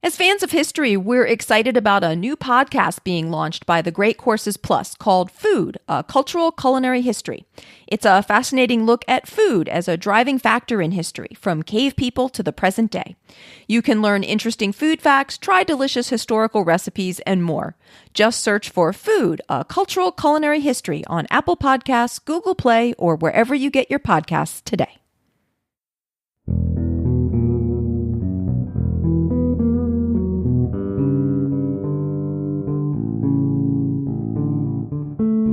As fans of history, we're excited about a new podcast being launched by the Great Courses Plus called Food, a Cultural Culinary History. It's a fascinating look at food as a driving factor in history, from cave people to the present day. You can learn interesting food facts, try delicious historical recipes, and more. Just search for Food, a Cultural Culinary History on Apple Podcasts, Google Play, or wherever you get your podcasts today.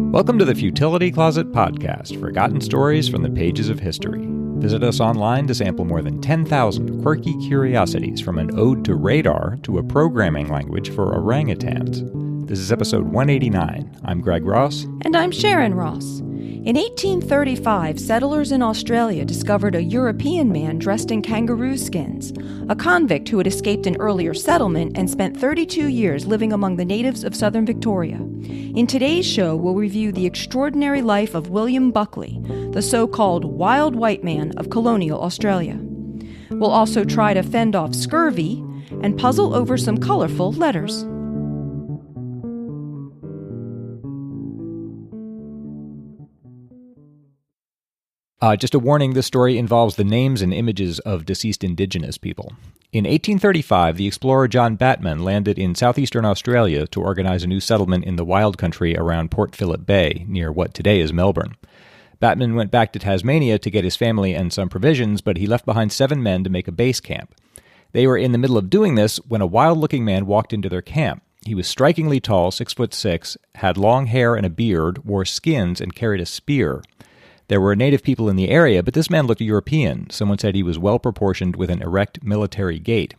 Welcome to the Futility Closet podcast, forgotten stories from the pages of history. Visit us online to sample more than 10,000 quirky curiosities, from an ode to radar to a programming language for orangutans. This is episode 189. I'm Greg Ross. And I'm Sharon Ross. In 1835, settlers in Australia discovered a European man dressed in kangaroo skins, a convict who had escaped an earlier settlement and spent 32 years living among the natives of southern Victoria. In today's show, we'll review the extraordinary life of William Buckley, the so-called wild white man of colonial Australia. We'll also try to fend off scurvy and puzzle over some colorful letters. Just a warning, this story involves the names and images of deceased indigenous people. In 1835, the explorer John Batman landed in southeastern Australia to organize a new settlement in the wild country around Port Phillip Bay, near what today is Melbourne. Batman went back to Tasmania to get his family and some provisions, but he left behind 7 men to make a base camp. They were in the middle of doing this when a wild-looking man walked into their camp. He was strikingly tall, 6'6", had long hair and a beard, wore skins, and carried a spear. There were native people in the area, but this man looked European. Someone said he was well-proportioned with an erect military gait.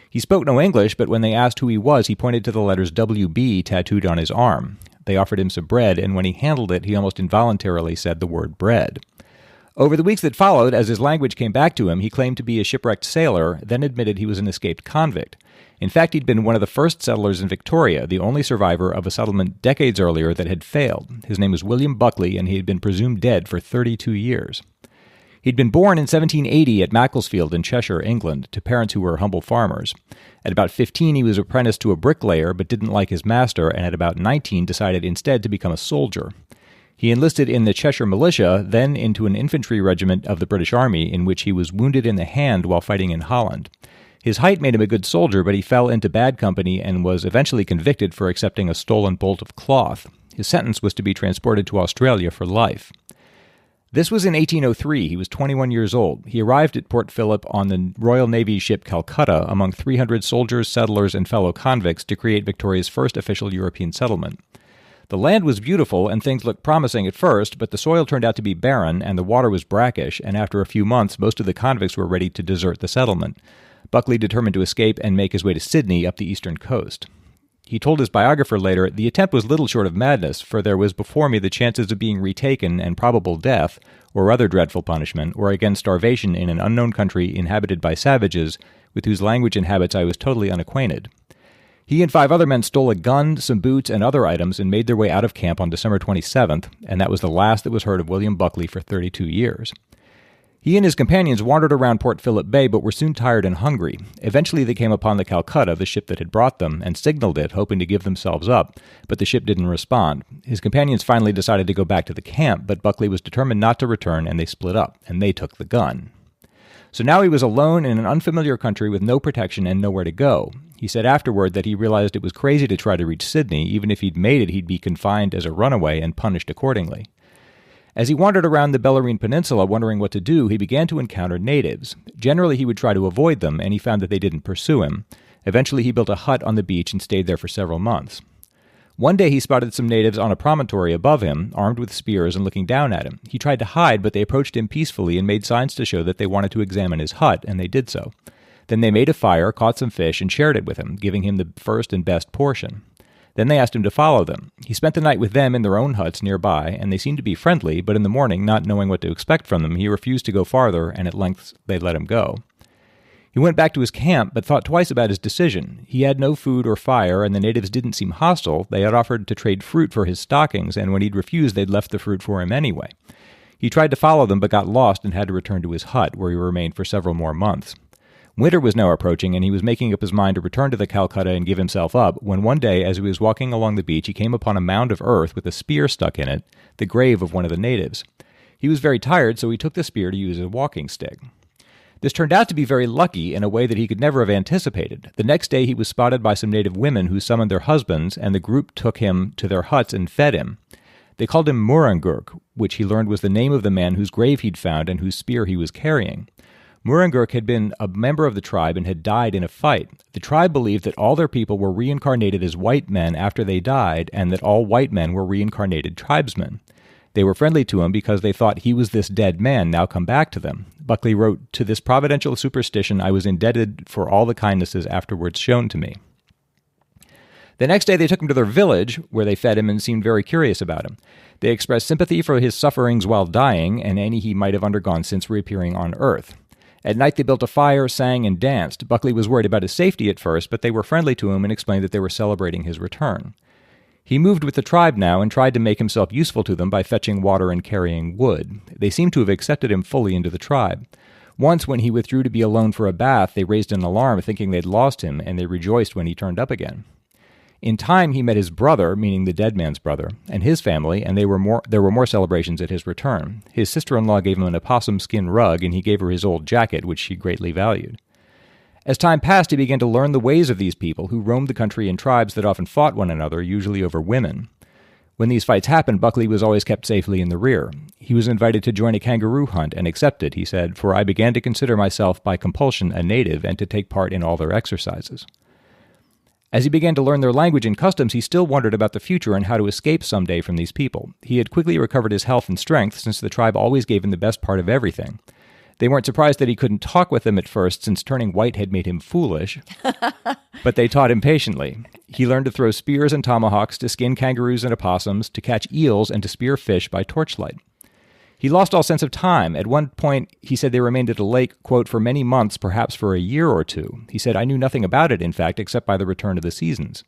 He spoke no English, but when they asked who he was, he pointed to the letters WB tattooed on his arm. They offered him some bread, and when he handled it, he almost involuntarily said the word bread. Over the weeks that followed, as his language came back to him, he claimed to be a shipwrecked sailor, then admitted he was an escaped convict. In fact, he'd been one of the first settlers in Victoria, the only survivor of a settlement decades earlier that had failed. His name was William Buckley, and he had been presumed dead for 32 years. He'd been born in 1780 at Macclesfield in Cheshire, England, to parents who were humble farmers. At about 15, he was apprenticed to a bricklayer, but didn't like his master, and at about 19 decided instead to become a soldier. He enlisted in the Cheshire Militia, then into an infantry regiment of the British Army, in which he was wounded in the hand while fighting in Holland. His height made him a good soldier, but he fell into bad company and was eventually convicted for accepting a stolen bolt of cloth. His sentence was to be transported to Australia for life. This was in 1803. He was 21 years old. He arrived at Port Phillip on the Royal Navy ship Calcutta among 300 soldiers, settlers, and fellow convicts to create Victoria's first official European settlement. The land was beautiful and things looked promising at first, but the soil turned out to be barren and the water was brackish, and after a few months, most of the convicts were ready to desert the settlement. Buckley determined to escape and make his way to Sydney up the eastern coast. He told his biographer later, "The attempt was little short of madness, for there was before me the chances of being retaken and probable death, or other dreadful punishment, or again starvation in an unknown country inhabited by savages, with whose language and habits I was totally unacquainted." He and 5 other men stole a gun, some boots, and other items and made their way out of camp on December 27th, and that was the last that was heard of William Buckley for 32 years. He and his companions wandered around Port Phillip Bay, but were soon tired and hungry. Eventually they came upon the Calcutta, the ship that had brought them, and signaled it, hoping to give themselves up, but the ship didn't respond. His companions finally decided to go back to the camp, but Buckley was determined not to return, and they split up, and they took the gun. So now he was alone in an unfamiliar country with no protection and nowhere to go. He said afterward that he realized it was crazy to try to reach Sydney. Even if he'd made it, he'd be confined as a runaway and punished accordingly. As he wandered around the Bellarine Peninsula wondering what to do, he began to encounter natives. Generally, he would try to avoid them, and he found that they didn't pursue him. Eventually, he built a hut on the beach and stayed there for several months. One day, he spotted some natives on a promontory above him, armed with spears and looking down at him. He tried to hide, but they approached him peacefully and made signs to show that they wanted to examine his hut, and they did so. Then they made a fire, caught some fish, and shared it with him, giving him the first and best portion. Then they asked him to follow them. He spent the night with them in their own huts nearby, and they seemed to be friendly, but in the morning, not knowing what to expect from them, he refused to go farther, and at length they let him go. He went back to his camp, but thought twice about his decision. He had no food or fire, and the natives didn't seem hostile. They had offered to trade fruit for his stockings, and when he'd refused, they'd left the fruit for him anyway. He tried to follow them, but got lost and had to return to his hut, where he remained for several more months. Winter was now approaching, and he was making up his mind to return to the Calcutta and give himself up, when one day, as he was walking along the beach, he came upon a mound of earth with a spear stuck in it, the grave of one of the natives. He was very tired, so he took the spear to use as a walking stick. This turned out to be very lucky in a way that he could never have anticipated. The next day he was spotted by some native women who summoned their husbands, and the group took him to their huts and fed him. They called him Murangurk, which he learned was the name of the man whose grave he'd found and whose spear he was carrying. Murangurk had been a member of the tribe and had died in a fight. The tribe believed that all their people were reincarnated as white men after they died, and that all white men were reincarnated tribesmen. They were friendly to him because they thought he was this dead man now come back to them. Buckley wrote, "To this providential superstition I was indebted for all the kindnesses afterwards shown to me." The next day they took him to their village, where they fed him and seemed very curious about him. They expressed sympathy for his sufferings while dying, and any he might have undergone since reappearing on Earth. At night they built a fire, sang, and danced. Buckley was worried about his safety at first, but they were friendly to him and explained that they were celebrating his return. He moved with the tribe now and tried to make himself useful to them by fetching water and carrying wood. They seemed to have accepted him fully into the tribe. Once, when he withdrew to be alone for a bath, they raised an alarm thinking they'd lost him, and they rejoiced when he turned up again. In time, he met his brother, meaning the dead man's brother, and his family, and there were more celebrations at his return. His sister-in-law gave him an opossum skin rug, and he gave her his old jacket, which she greatly valued. As time passed, he began to learn the ways of these people, who roamed the country in tribes that often fought one another, usually over women. When these fights happened, Buckley was always kept safely in the rear. He was invited to join a kangaroo hunt and accepted, he said, "for I began to consider myself by compulsion a native and to take part in all their exercises." As he began to learn their language and customs, he still wondered about the future and how to escape someday from these people. He had quickly recovered his health and strength, since the tribe always gave him the best part of everything. They weren't surprised that he couldn't talk with them at first, since turning white had made him foolish, but they taught him patiently. He learned to throw spears and tomahawks, to skin kangaroos and opossums, to catch eels, and to spear fish by torchlight. He lost all sense of time. At one point, he said they remained at a lake, quote, "for many months, perhaps for a year or two." He said, "I knew nothing about it, in fact, except by the return of the seasons."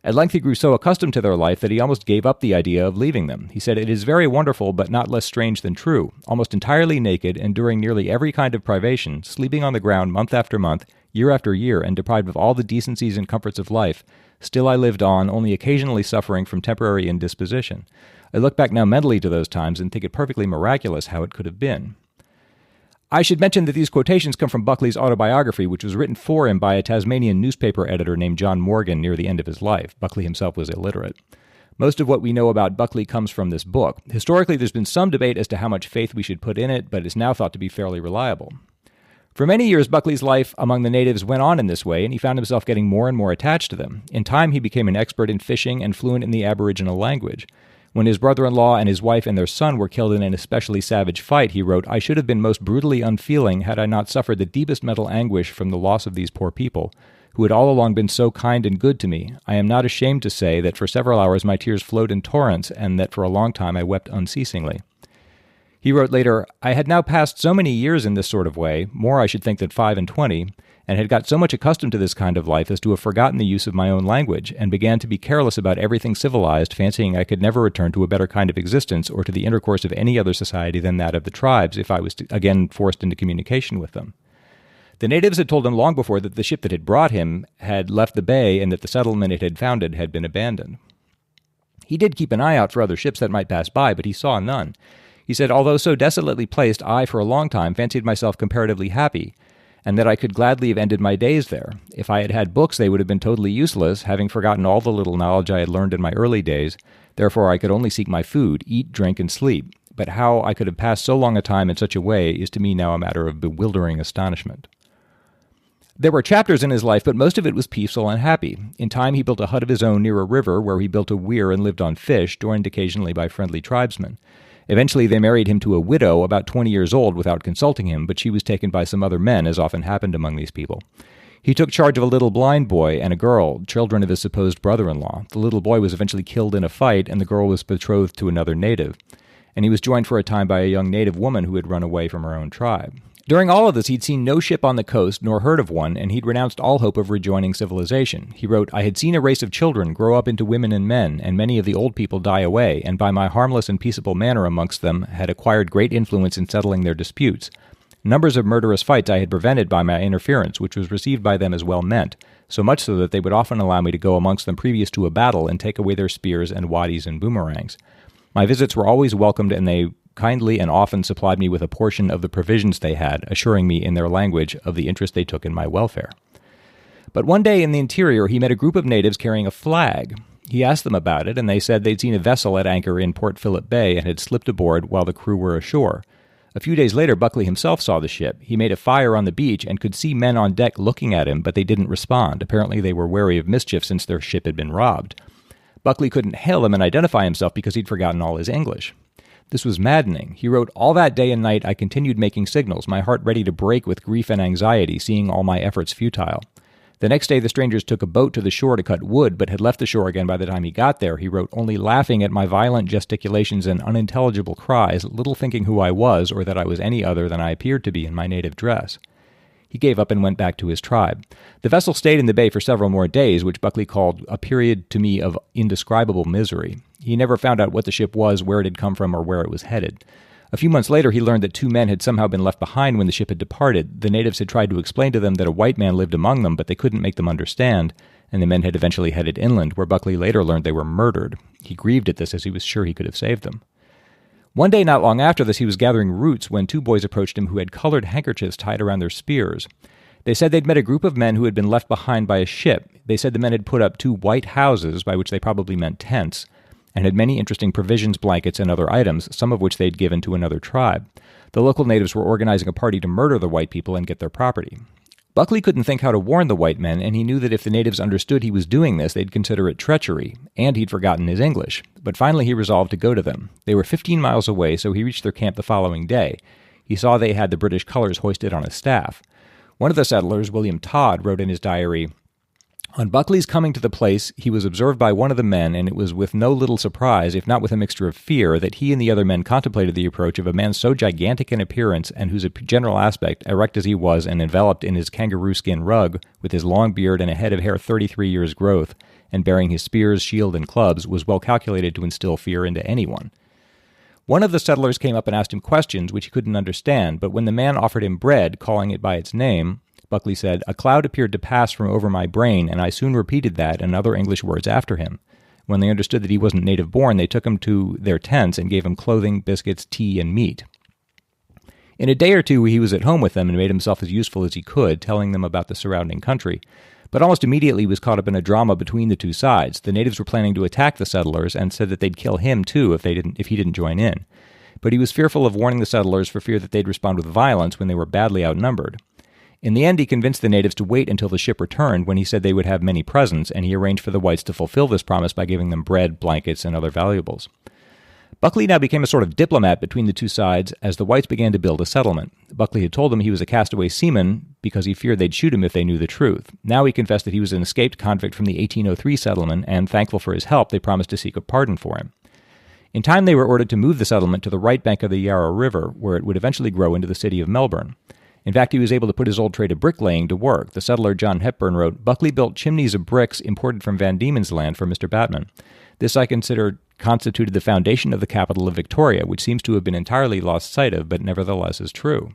At length he grew so accustomed to their life that he almost gave up the idea of leaving them. He said, "It is very wonderful, but not less strange than true. Almost entirely naked, enduring nearly every kind of privation, sleeping on the ground month after month, year after year, and deprived of all the decencies and comforts of life, still I lived on, only occasionally suffering from temporary indisposition. I look back now mentally to those times and think it perfectly miraculous how it could have been." I should mention that these quotations come from Buckley's autobiography, which was written for him by a Tasmanian newspaper editor named John Morgan near the end of his life. Buckley himself was illiterate. Most of what we know about Buckley comes from this book. Historically, there's been some debate as to how much faith we should put in it, but it's now thought to be fairly reliable. For many years, Buckley's life among the natives went on in this way, and he found himself getting more and more attached to them. In time, he became an expert in fishing and fluent in the Aboriginal language. When his brother-in-law and his wife and their son were killed in an especially savage fight, he wrote, "I should have been most brutally unfeeling had I not suffered the deepest mental anguish from the loss of these poor people, who had all along been so kind and good to me. I am not ashamed to say that for several hours my tears flowed in torrents, and that for a long time I wept unceasingly." He wrote later, "I had now passed so many years in this sort of way, more I should think than 25, and had got so much accustomed to this kind of life as to have forgotten the use of my own language, and began to be careless about everything civilized, fancying I could never return to a better kind of existence or to the intercourse of any other society than that of the tribes if I was again forced into communication with them." The natives had told him long before that the ship that had brought him had left the bay and that the settlement it had founded had been abandoned. He did keep an eye out for other ships that might pass by, but he saw none. He said, "Although so desolately placed, I, for a long time, fancied myself comparatively happy, and that I could gladly have ended my days there. If I had had books, they would have been totally useless, having forgotten all the little knowledge I had learned in my early days. Therefore I could only seek my food, eat, drink, and sleep. But how I could have passed so long a time in such a way is to me now a matter of bewildering astonishment." There were chapters in his life, but most of it was peaceful and happy. In time he built a hut of his own near a river, where he built a weir and lived on fish, joined occasionally by friendly tribesmen. Eventually they married him to a widow about 20 years old without consulting him, but she was taken by some other men, as often happened among these people. He took charge of a little blind boy and a girl, children of his supposed brother-in-law. The little boy was eventually killed in a fight, and the girl was betrothed to another native. And he was joined for a time by a young native woman who had run away from her own tribe. During all of this, he'd seen no ship on the coast, nor heard of one, and he'd renounced all hope of rejoining civilization. He wrote, "I had seen a race of children grow up into women and men, and many of the old people die away, and by my harmless and peaceable manner amongst them had acquired great influence in settling their disputes. Numbers of murderous fights I had prevented by my interference, which was received by them as well meant, so much so that they would often allow me to go amongst them previous to a battle and take away their spears and waddies and boomerangs. My visits were always welcomed, and they kindly and often supplied me with a portion of the provisions they had, assuring me in their language of the interest they took in my welfare. But one day in the interior he met a group of natives carrying a flag. He asked them about it, and they said they'd seen a vessel at anchor in Port Phillip Bay and had slipped aboard while the crew were ashore. A few days later, Buckley himself saw the ship. He made a fire on the beach and could see men on deck looking at him, but they didn't respond. Apparently they were wary of mischief since their ship had been robbed. Buckley couldn't hail them and identify himself because he'd forgotten all his English. This was maddening. He wrote, "All that day and night I continued making signals, my heart ready to break with grief and anxiety, seeing all my efforts futile. The next day the strangers took a boat to the shore to cut wood, but had left the shore again by the time he got there," he wrote, "only laughing at my violent gesticulations and unintelligible cries, little thinking who I was or that I was any other than I appeared to be in my native dress." He gave up and went back to his tribe. The vessel stayed in the bay for several more days, which Buckley called a period to me of indescribable misery. He never found out what the ship was, where it had come from, or where it was headed. A few months later, he learned that 2 men had somehow been left behind when the ship had departed. The natives had tried to explain to them that a white man lived among them, but they couldn't make them understand, and the men had eventually headed inland, where Buckley later learned they were murdered. He grieved at this, as he was sure he could have saved them. One day not long after this, he was gathering roots when 2 boys approached him who had colored handkerchiefs tied around their spears. They said they'd met a group of men who had been left behind by a ship. They said the men had put up 2 white houses, by which they probably meant tents, and had many interesting provisions, blankets, and other items, some of which they'd given to another tribe. The local natives were organizing a party to murder the white people and get their property. Buckley couldn't think how to warn the white men, and he knew that if the natives understood he was doing this, they'd consider it treachery, and he'd forgotten his English. But finally he resolved to go to them. They were 15 miles away, so he reached their camp the following day. He saw they had the British colors hoisted on a staff. One of the settlers, William Todd, wrote in his diary, "On Buckley's coming to the place, he was observed by one of the men, and it was with no little surprise, if not with a mixture of fear, that he and the other men contemplated the approach of a man so gigantic in appearance, and whose general aspect, erect as he was and enveloped in his kangaroo skin rug, with his long beard and a head of hair 33 years' growth, and bearing his spears, shield, and clubs, was well calculated to instill fear into anyone." One of the settlers came up and asked him questions which he couldn't understand, but when the man offered him bread, calling it by its name, Buckley said, "A cloud appeared to pass from over my brain, and I soon repeated that and other English words after him. When they understood that he wasn't native-born, they took him to their tents and gave him clothing, biscuits, tea, and meat." In a day or 2, he was at home with them and made himself as useful as he could, telling them about the surrounding country. But almost immediately he was caught up in a drama between the 2 sides. The natives were planning to attack the settlers and said that they'd kill him too if he didn't join in. But he was fearful of warning the settlers for fear that they'd respond with violence when they were badly outnumbered. In the end, he convinced the natives to wait until the ship returned, when he said they would have many presents, and he arranged for the whites to fulfill this promise by giving them bread, blankets, and other valuables. Buckley now became a sort of diplomat between the 2 sides as the whites began to build a settlement. Buckley had told them he was a castaway seaman because he feared they'd shoot him if they knew the truth. Now he confessed that he was an escaped convict from the 1803 settlement, and thankful for his help, they promised to seek a pardon for him. In time, they were ordered to move the settlement to the right bank of the Yarra River, where it would eventually grow into the city of Melbourne. In fact, he was able to put his old trade of bricklaying to work. The settler John Hepburn wrote, "Buckley built chimneys of bricks imported from Van Diemen's Land for Mr. Batman. This I consider constituted the foundation of the capital of Victoria, which seems to have been entirely lost sight of, but nevertheless is true."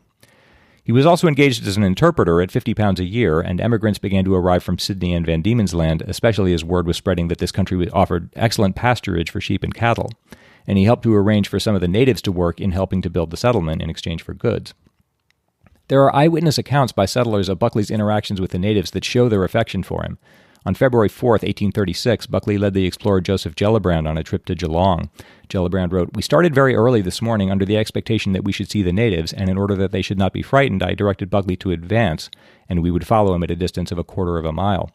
He was also engaged as an interpreter at £50 a year, and emigrants began to arrive from Sydney and Van Diemen's Land, especially as word was spreading that this country offered excellent pasturage for sheep and cattle. And he helped to arrange for some of the natives to work in helping to build the settlement in exchange for goods. There are eyewitness accounts by settlers of Buckley's interactions with the natives that show their affection for him. On February 4, 1836, Buckley led the explorer Joseph Gellibrand on a trip to Geelong. Gellibrand wrote, "We started very early this morning under the expectation that we should see the natives, and in order that they should not be frightened, I directed Buckley to advance, and we would follow him at a distance of 1/4 of a mile.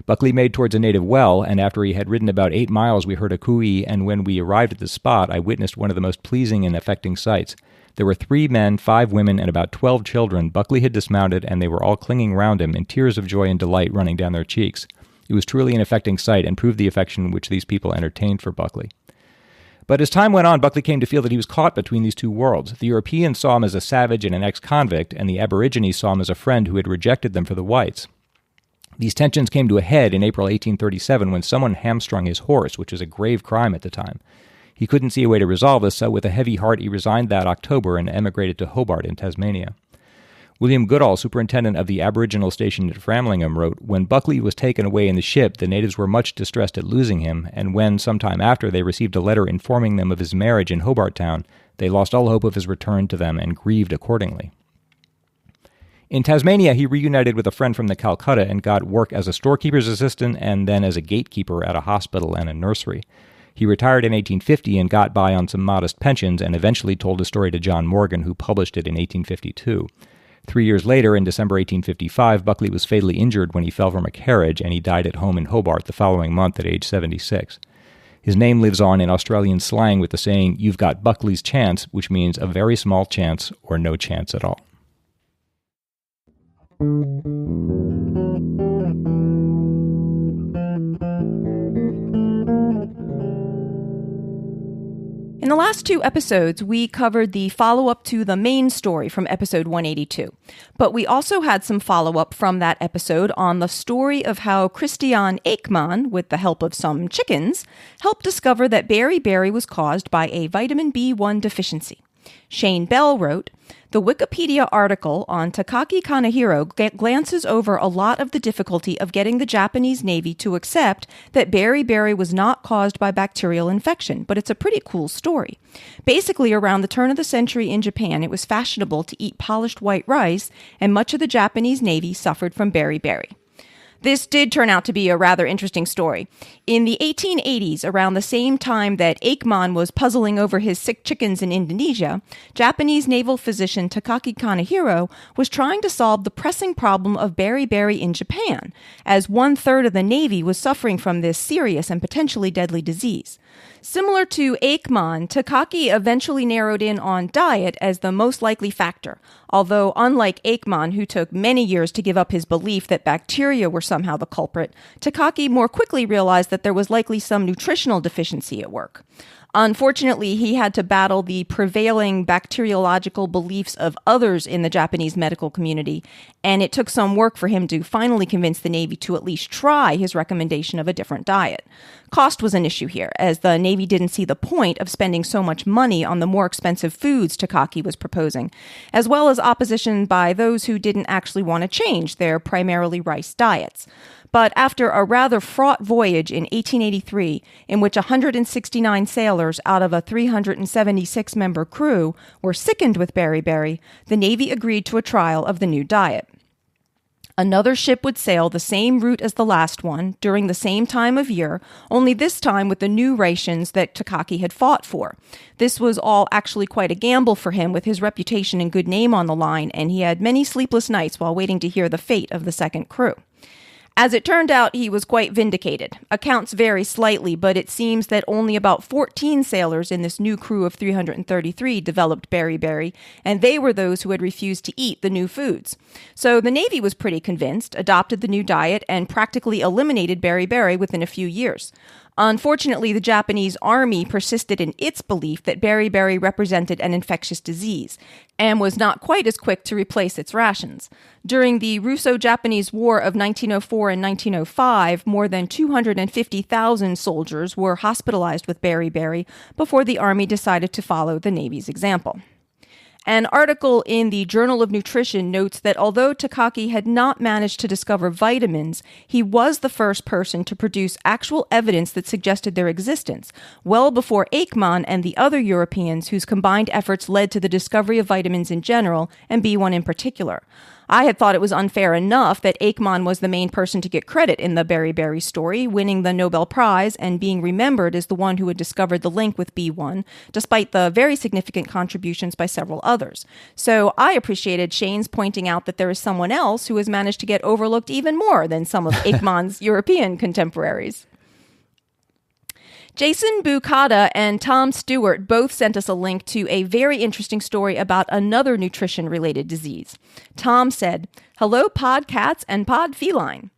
Buckley made towards a native well, and after he had ridden about 8 miles, we heard a cooee, and when we arrived at the spot, I witnessed one of the most pleasing and affecting sights. There were 3 men, 5 women, and about 12 children. Buckley had dismounted, and they were all clinging round him, in tears of joy and delight running down their cheeks. It was truly an affecting sight, and proved the affection which these people entertained for Buckley." But as time went on, Buckley came to feel that he was caught between these 2 worlds. The Europeans saw him as a savage and an ex-convict, and the Aborigines saw him as a friend who had rejected them for the whites. These tensions came to a head in April 1837 when someone hamstrung his horse, which was a grave crime at the time. He couldn't see a way to resolve this, so with a heavy heart he resigned that October and emigrated to Hobart in Tasmania. William Goodall, superintendent of the Aboriginal station at Framlingham, wrote, "When Buckley was taken away in the ship, the natives were much distressed at losing him, and when, some time after, they received a letter informing them of his marriage in Hobart Town, they lost all hope of his return to them and grieved accordingly." In Tasmania, he reunited with a friend from the Calcutta and got work as a storekeeper's assistant and then as a gatekeeper at a hospital and a nursery. He retired in 1850 and got by on some modest pensions and eventually told his story to John Morgan, who published it in 1852. 3 years later, in December 1855, Buckley was fatally injured when he fell from a carriage, and he died at home in Hobart the following month at age 76. His name lives on in Australian slang with the saying, "You've got Buckley's chance," which means a very small chance or no chance at all. In the last two episodes, we covered the follow-up to the main story from episode 182. But we also had some follow-up from that episode on the story of how Christian Ekman, with the help of some chickens, helped discover that beriberi was caused by a vitamin B1 deficiency. Shane Bell wrote, "The Wikipedia article on Takaki Kanehiro glances over a lot of the difficulty of getting the Japanese Navy to accept that beriberi was not caused by bacterial infection, but it's a pretty cool story. Basically, around the turn of the century in Japan, it was fashionable to eat polished white rice, and much of the Japanese Navy suffered from beriberi." This did turn out to be a rather interesting story. In the 1880s, around the same time that Ekman was puzzling over his sick chickens in Indonesia, Japanese naval physician Takaki Kanehiro was trying to solve the pressing problem of beriberi in Japan, as 1/3 of the Navy was suffering from this serious and potentially deadly disease. Similar to Ekman, Takaki eventually narrowed in on diet as the most likely factor, although unlike Ekman, who took many years to give up his belief that bacteria were somehow the culprit, Takaki more quickly realized that there was likely some nutritional deficiency at work. Unfortunately, he had to battle the prevailing bacteriological beliefs of others in the Japanese medical community, and it took some work for him to finally convince the Navy to at least try his recommendation of a different diet. Cost was an issue here, as the Navy didn't see the point of spending so much money on the more expensive foods Takaki was proposing, as well as opposition by those who didn't actually want to change their primarily rice diets. But after a rather fraught voyage in 1883, in which 169 sailors out of a 376-member crew were sickened with beriberi, the Navy agreed to a trial of the new diet. Another ship would sail the same route as the last one during the same time of year, only this time with the new rations that Takaki had fought for. This was all actually quite a gamble for him, with his reputation and good name on the line, and he had many sleepless nights while waiting to hear the fate of the second crew. As it turned out, he was quite vindicated. Accounts vary slightly, but it seems that only about 14 sailors in this new crew of 333 developed beriberi, and they were those who had refused to eat the new foods. So the Navy was pretty convinced, adopted the new diet, and practically eliminated beriberi within a few years. Unfortunately, the Japanese army persisted in its belief that beriberi represented an infectious disease, and was not quite as quick to replace its rations. During the Russo-Japanese War of 1904 and 1905, more than 250,000 soldiers were hospitalized with beriberi before the army decided to follow the Navy's example. An article in the Journal of Nutrition notes that although Takaki had not managed to discover vitamins, he was the first person to produce actual evidence that suggested their existence, well before Ekman and the other Europeans whose combined efforts led to the discovery of vitamins in general and B1 in particular. I had thought it was unfair enough that Ekman was the main person to get credit in the beriberi story, winning the Nobel Prize and being remembered as the one who had discovered the link with B1, despite the very significant contributions by several others. So I appreciated Shane's pointing out that there is someone else who has managed to get overlooked even more than some of Ekman's European contemporaries. Jason Bukata and Tom Stewart both sent us a link to a very interesting story about another nutrition-related disease. Tom said, "Hello, podcats and pod feline.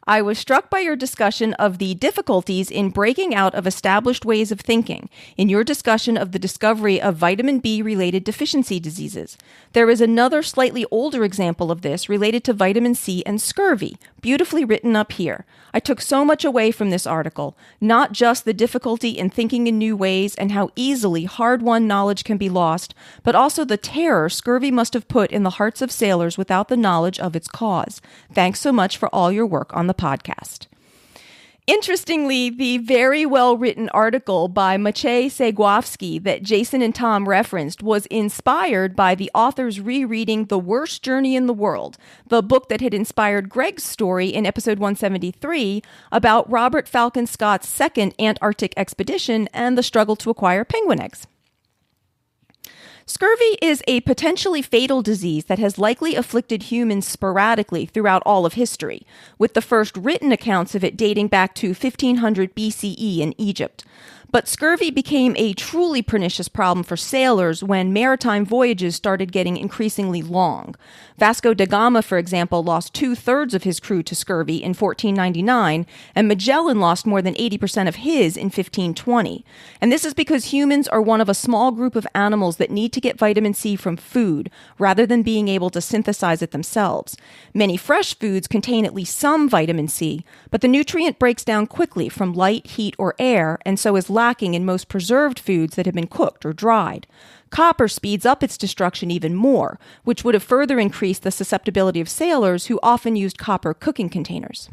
I was struck by your discussion of the difficulties in breaking out of established ways of thinking in your discussion of the discovery of vitamin B-related deficiency diseases. There is another slightly older example of this related to vitamin C and scurvy, beautifully written up here. I took so much away from this article, not just the difficulty in thinking in new ways and how easily hard-won knowledge can be lost, but also the terror scurvy must have put in the hearts of sailors without the knowledge of its cause. Thanks so much for all your work on the podcast. Interestingly, the very well-written article by Maciej Segłowski that Jason and Tom referenced was inspired by the author's rereading The Worst Journey in the World, the book that had inspired Greg's story in episode 173 about Robert Falcon Scott's second Antarctic expedition and the struggle to acquire penguin eggs. Scurvy is a potentially fatal disease that has likely afflicted humans sporadically throughout all of history, with the first written accounts of it dating back to 1500 BCE in Egypt. But scurvy became a truly pernicious problem for sailors when maritime voyages started getting increasingly long. Vasco da Gama, for example, lost 2/3 of his crew to scurvy in 1499, and Magellan lost more than 80% of his in 1520. And this is because humans are one of a small group of animals that need to get vitamin C from food, rather than being able to synthesize it themselves. Many fresh foods contain at least some vitamin C, but the nutrient breaks down quickly from light, heat, or air, and so is lacking in most preserved foods that have been cooked or dried. Copper speeds up its destruction even more, which would have further increased the susceptibility of sailors who often used copper cooking containers.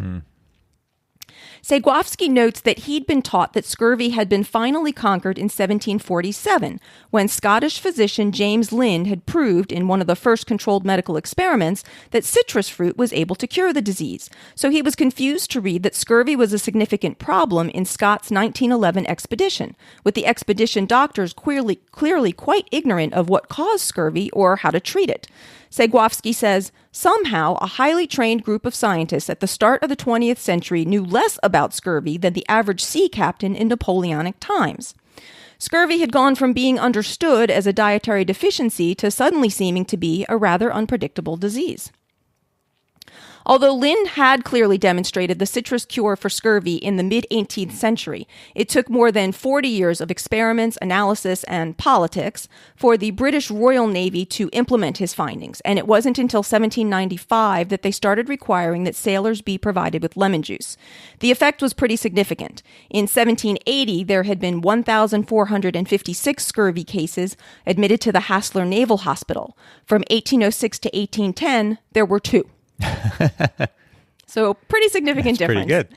Segłowski notes that he'd been taught that scurvy had been finally conquered in 1747, when Scottish physician James Lind had proved in one of the first controlled medical experiments that citrus fruit was able to cure the disease. So he was confused to read that scurvy was a significant problem in Scott's 1911 expedition, with the expedition doctors clearly quite ignorant of what caused scurvy or how to treat it. Segłowski says, somehow a highly trained group of scientists at the start of the 20th century knew less about scurvy than the average sea captain in Napoleonic times. Scurvy had gone from being understood as a dietary deficiency to suddenly seeming to be a rather unpredictable disease. Although Lind had clearly demonstrated the citrus cure for scurvy in the mid-18th century, it took more than 40 years of experiments, analysis, and politics for the British Royal Navy to implement his findings, and it wasn't until 1795 that they started requiring that sailors be provided with lemon juice. The effect was pretty significant. In 1780, there had been 1,456 scurvy cases admitted to the Hassler Naval Hospital. From 1806 to 1810, there were 2. So pretty significant difference. Pretty good.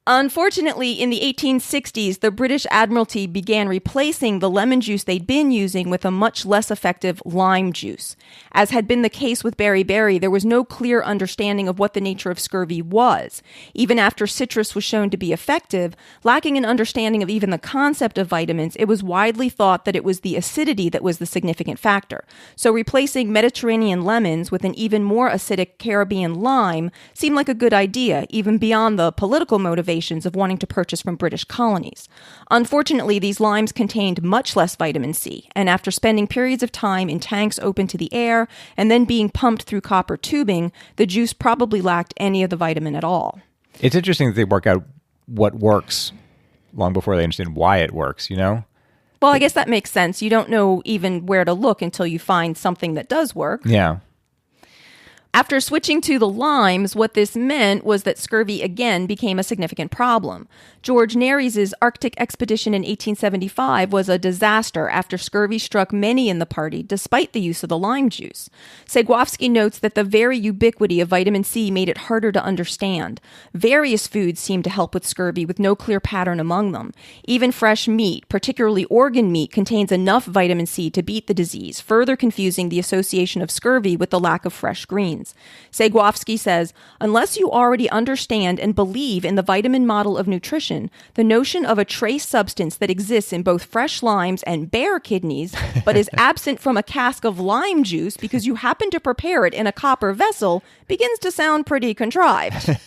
Unfortunately, in the 1860s, the British Admiralty began replacing the lemon juice they'd been using with a much less effective lime juice. As had been the case with beriberi, there was no clear understanding of what the nature of scurvy was. Even after citrus was shown to be effective, lacking an understanding of even the concept of vitamins, it was widely thought that it was the acidity that was the significant factor. So replacing Mediterranean lemons with an even more acidic Caribbean lime seemed like a good idea, even beyond the political motivation of wanting to purchase from British colonies. Unfortunately, these limes contained much less vitamin C, and after spending periods of time in tanks open to the air and then being pumped through copper tubing, the juice probably lacked any of the vitamin at all. It's interesting that they work out what works long before they understand why it works, you know? Well, I guess that makes sense. You don't know even where to look until you find something that does work. Yeah. After switching to the limes, what this meant was that scurvy again became a significant problem. George Nares's Arctic expedition in 1875 was a disaster after scurvy struck many in the party, despite the use of the lime juice. Segłowski notes that the very ubiquity of vitamin C made it harder to understand. Various foods seemed to help with scurvy, with no clear pattern among them. Even fresh meat, particularly organ meat, contains enough vitamin C to beat the disease, further confusing the association of scurvy with the lack of fresh greens. Segłowski says, unless you already understand and believe in the vitamin model of nutrition, the notion of a trace substance that exists in both fresh limes and bear kidneys, but is absent from a cask of lime juice because you happen to prepare it in a copper vessel, begins to sound pretty contrived.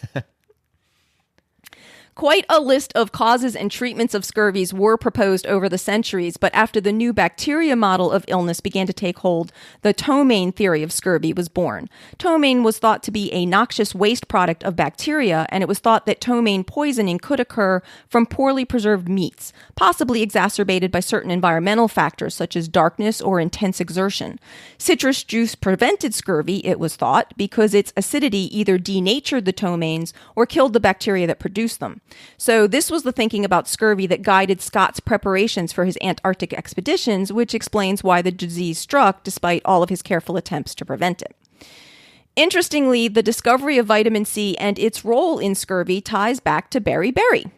Quite a list of causes and treatments of scurvies were proposed over the centuries, but after the new bacteria model of illness began to take hold, the ptomaine theory of scurvy was born. Ptomaine was thought to be a noxious waste product of bacteria, and it was thought that ptomaine poisoning could occur from poorly preserved meats, possibly exacerbated by certain environmental factors such as darkness or intense exertion. Citrus juice prevented scurvy, it was thought, because its acidity either denatured the ptomaines or killed the bacteria that produced them. So this was the thinking about scurvy that guided Scott's preparations for his Antarctic expeditions, which explains why the disease struck despite all of his careful attempts to prevent it. Interestingly, the discovery of vitamin C and its role in scurvy ties back to beriberi.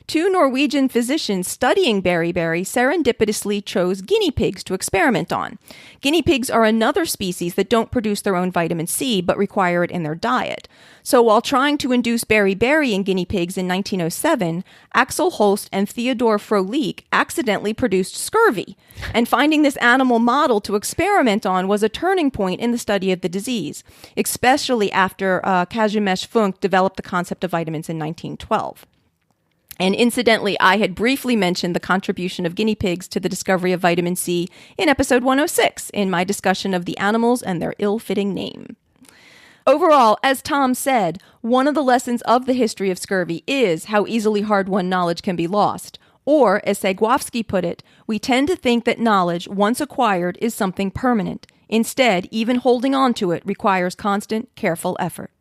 2 Norwegian physicians studying beriberi serendipitously chose guinea pigs to experiment on. Guinea pigs are another species that don't produce their own vitamin C but require it in their diet. So while trying to induce beriberi in guinea pigs in 1907, Axel Holst and Theodore Froelich accidentally produced scurvy. And finding this animal model to experiment on was a turning point in the study of the disease, especially after Kazimierz Funk developed the concept of vitamins in 1912. And incidentally, I had briefly mentioned the contribution of guinea pigs to the discovery of vitamin C in episode 106 in my discussion of the animals and their ill-fitting name. Overall, as Tom said, one of the lessons of the history of scurvy is how easily hard-won knowledge can be lost. Or, as Sagłowski put it, we tend to think that knowledge, once acquired, is something permanent. Instead, even holding on to it requires constant, careful effort.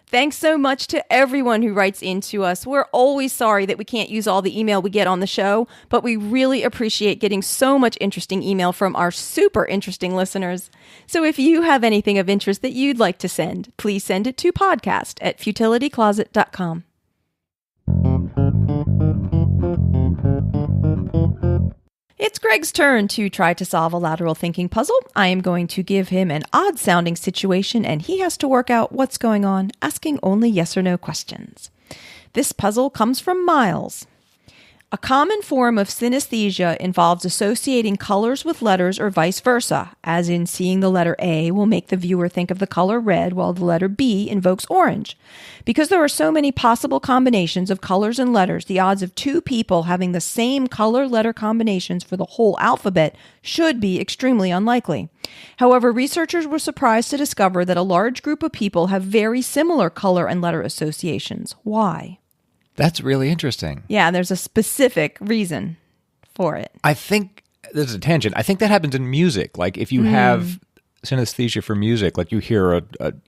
Thanks so much to everyone who writes into us. We're always sorry that we can't use all the email we get on the show, but we really appreciate getting so much interesting email from our super interesting listeners. So if you have anything of interest that you'd like to send, please send it to podcast@futilitycloset.com. It's Greg's turn to try to solve a lateral thinking puzzle. I am going to give him an odd-sounding situation, and he has to work out what's going on, asking only yes or no questions. This puzzle comes from Miles. A common form of synesthesia involves associating colors with letters or vice versa, as in seeing the letter A will make the viewer think of the color red while the letter B invokes orange. Because there are so many possible combinations of colors and letters, the odds of 2 people having the same color-letter combinations for the whole alphabet should be extremely unlikely. However, researchers were surprised to discover that a large group of people have very similar color and letter associations. Why? That's really interesting. Yeah, there's a specific reason for it. I think there's a tangent. I think that happens in music. Like if you have synesthesia for music, like you hear a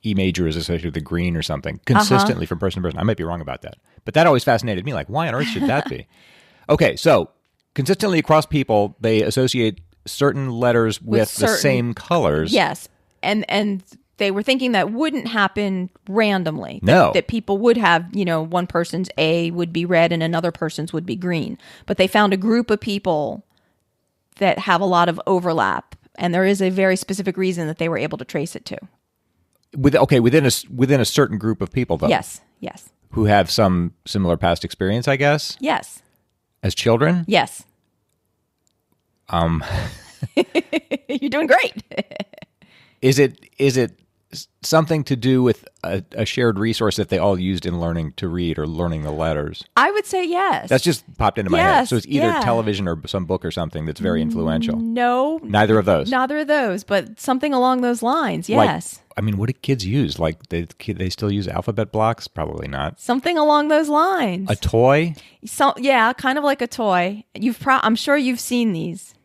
E major is associated with a green or something consistently from person to person. I might be wrong about that. But that always fascinated me. Like, why on earth should that be? Okay, so consistently across people, they associate certain letters with the same colors. Yes, and they were thinking that wouldn't happen randomly. No. That people would have, one person's A would be red and another person's would be green. But they found a group of people that have a lot of overlap. And there is a very specific reason that they were able to trace it to. Within a certain group of people, though. Yes. Who have some similar past experience, I guess? Yes. As children? Yes. You're doing great. Is it something to do with a shared resource that they all used in learning to read or learning the letters? I would say yes. That's just popped into my head. So it's either television or some book or something that's very influential. No. Neither of those. Neither of those, but something along those lines, yes. What do kids use? Like, they still use alphabet blocks? Probably not. Something along those lines. A toy? So, yeah, kind of like a toy. I'm sure you've seen these,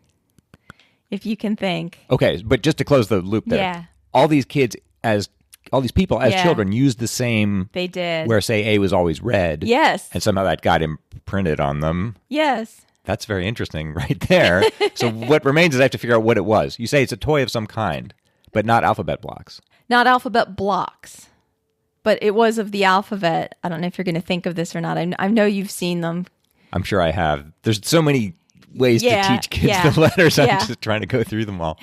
if you can think. Okay, but just to close the loop there. Yeah. All these people as children used the same. They did. Where, say, A was always red. Yes. And somehow that got imprinted on them. Yes. That's very interesting right there. So what remains is I have to figure out what it was. You say it's a toy of some kind, but not alphabet blocks. Not alphabet blocks, but it was of the alphabet. I don't know if you're going to think of this or not. I know you've seen them. I'm sure I have. There's so many ways to teach kids the letters. I'm just trying to go through them all.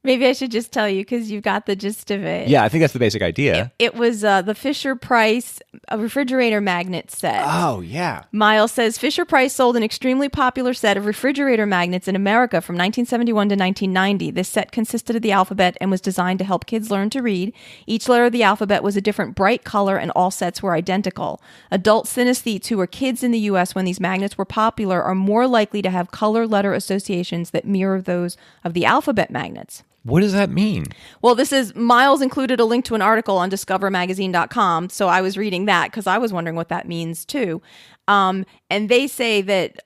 Maybe I should just tell you because you've got the gist of it. Yeah, I think that's the basic idea. It was the Fisher-Price refrigerator magnet set. Oh, yeah. Miles says Fisher-Price sold an extremely popular set of refrigerator magnets in America from 1971 to 1990. This set consisted of the alphabet and was designed to help kids learn to read. Each letter of the alphabet was a different bright color, and all sets were identical. Adult synesthetes who were kids in the U.S. when these magnets were popular are more likely to have color letter associations that mirror those of the alphabet magnets. What does that mean? Well, Miles included a link to an article on discovermagazine.com, so I was reading that because I was wondering what that means too. And they say that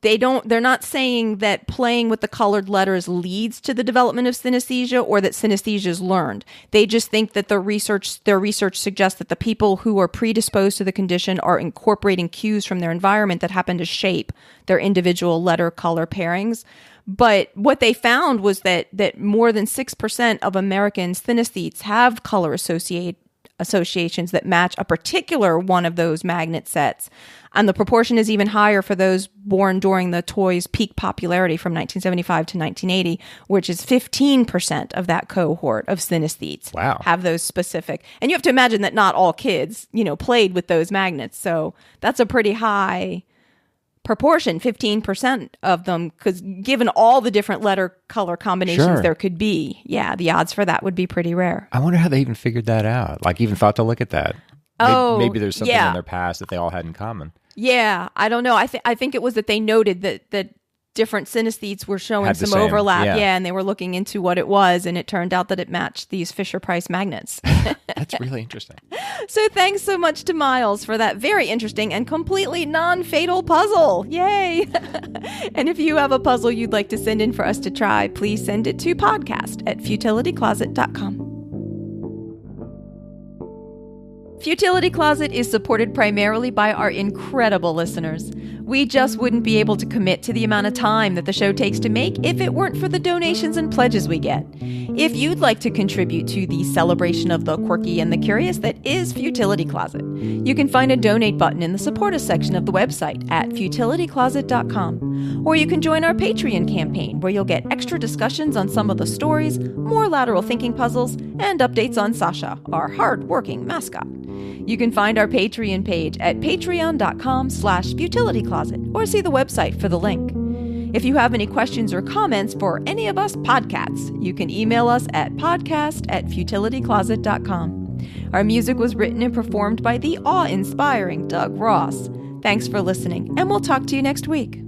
they're not saying that playing with the colored letters leads to the development of synesthesia or that synesthesia is learned. They just think that their research suggests that the people who are predisposed to the condition are incorporating cues from their environment that happen to shape their individual letter color pairings. But what they found was that more than 6% of American synesthetes have color associations that match a particular one of those magnet sets. And the proportion is even higher for those born during the toy's peak popularity from 1975 to 1980, which is 15% of that cohort of synesthetes have those specific. And you have to imagine that not all kids, played with those magnets. So that's a pretty high proportion, 15% of them, because given all the different letter color combinations there could be, the odds for that would be pretty rare. I wonder how they even figured that out, like even thought to look at that. Maybe there's something in their past that they all had in common. Yeah, I don't know. I think it was that they noted that different synesthetes were showing some overlap. Yeah, and they were looking into what it was, and it turned out that it matched these Fisher-Price magnets. That's really interesting. So thanks so much to Miles for that very interesting and completely non-fatal puzzle. Yay! And if you have a puzzle you'd like to send in for us to try, please send it to podcast@futilitycloset.com. Futility Closet is supported primarily by our incredible listeners. We just wouldn't be able to commit to the amount of time that the show takes to make if it weren't for the donations and pledges we get. If you'd like to contribute to the celebration of the quirky and the curious that is Futility Closet, you can find a donate button in the support us section of the website at futilitycloset.com. Or you can join our Patreon campaign where you'll get extra discussions on some of the stories, more lateral thinking puzzles, and updates on Sasha, our hard-working mascot. You can find our Patreon page at patreon.com/futilitycloset or see the website for the link. If you have any questions or comments for any of us podcats, you can email us at podcast@futilitycloset.com. Our music was written and performed by the awe-inspiring Doug Ross. Thanks for listening, and we'll talk to you next week.